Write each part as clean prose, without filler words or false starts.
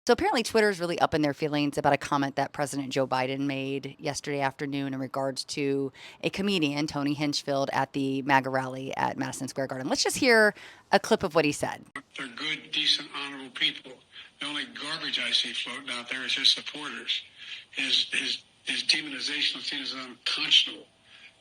So apparently Twitter is really up in their feelings about a comment that President Joe Biden made yesterday afternoon in regards to a comedian, Tony Hinchfield, at the MAGA rally at Madison Square Garden. Let's just hear a clip of what he said. They're good, decent, honorable people. The only garbage I see floating out there is his supporters. His demonization of things is unconscionable,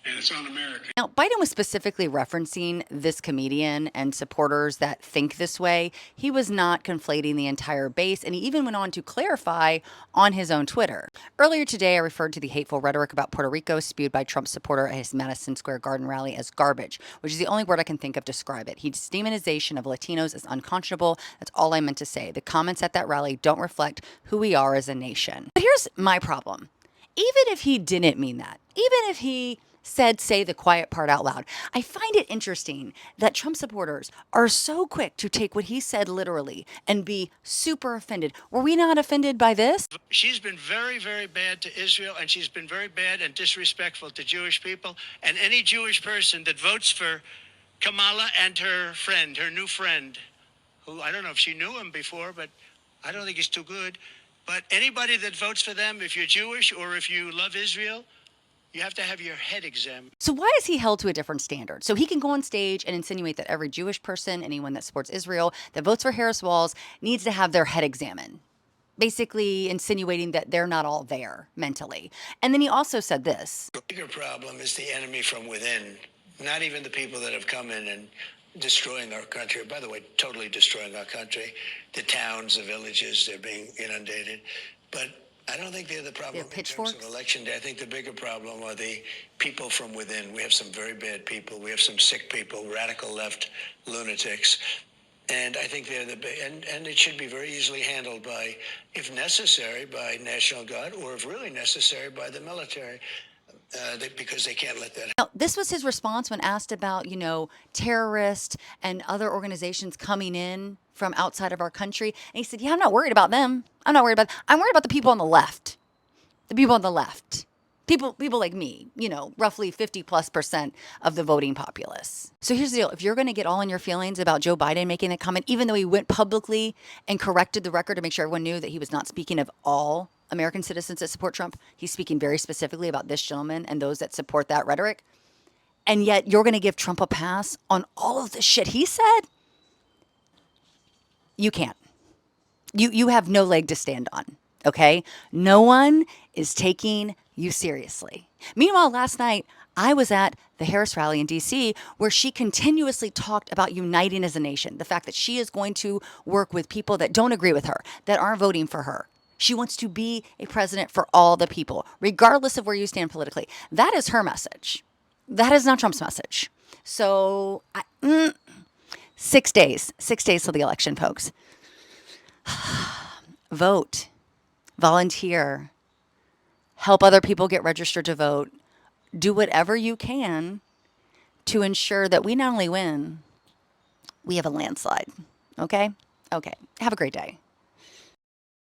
and it's un-American. Now, Biden was specifically referencing this comedian and supporters that think this way. He was not conflating the entire base, and he even went on to clarify on his own Twitter. Earlier today, I referred to the hateful rhetoric about Puerto Rico spewed by Trump supporter at his Madison Square Garden rally as garbage, which is the only word I can think of to describe it. His demonization of Latinos is unconscionable. That's all I meant to say. The comments at that rally don't reflect who we are as a nation. But here's my problem. Even if he didn't mean that, even if he said, say the quiet part out loud, I find it interesting that Trump supporters are so quick to take what he said literally and be super offended. Were we not offended by this? She's been very, very bad to Israel, and she's been very bad and disrespectful to Jewish people. And any Jewish person that votes for Kamala and her friend, her new friend, who I don't know if she knew him before, but I don't think he's too good. But anybody that votes for them, if you're Jewish or if you love Israel, you have to have your head examined. So why is he held to a different standard? So he can go on stage and insinuate that every Jewish person, anyone that supports Israel, that votes for Harris Walls, needs to have their head examined. Basically insinuating that they're not all there mentally. And then he also said this. The bigger problem is the enemy from within, not even the people that have come in and destroying our country. By the way, totally destroying our country. The towns, the villages, they're being inundated. But I don't think they're the problem in terms of election day. I think the bigger problem are the people from within. We have some very bad people. We have some sick people, radical left lunatics. And I think they're and it should be very easily handled by, if necessary, by National Guard, or if really necessary, by the military. Because they can't let that happen. Now, this was his response when asked about, terrorists and other organizations coming in from outside of our country. And he said, yeah, I'm not worried about them. I'm worried about the people on the left. The people on the left. People like me, roughly 50+% of the voting populace. So here's the deal. If you're going to get all in your feelings about Joe Biden making that comment, even though he went publicly and corrected the record to make sure everyone knew that he was not speaking of all American citizens that support Trump, he's speaking very specifically about this gentleman and those that support that rhetoric. And yet you're going to give Trump a pass on all of the shit he said? You can't. You have no leg to stand on, okay? No one is taking you seriously. Meanwhile, last night, I was at the Harris rally in D.C., where she continuously talked about uniting as a nation, the fact that she is going to work with people that don't agree with her, that aren't voting for her. She wants to be a president for all the people, regardless of where you stand politically. That is her message. That is not Trump's message. So, 6 days till the election, folks. Vote, volunteer, help other people get registered to vote. Do whatever you can to ensure that we not only win, we have a landslide. Okay? Okay. Have a great day.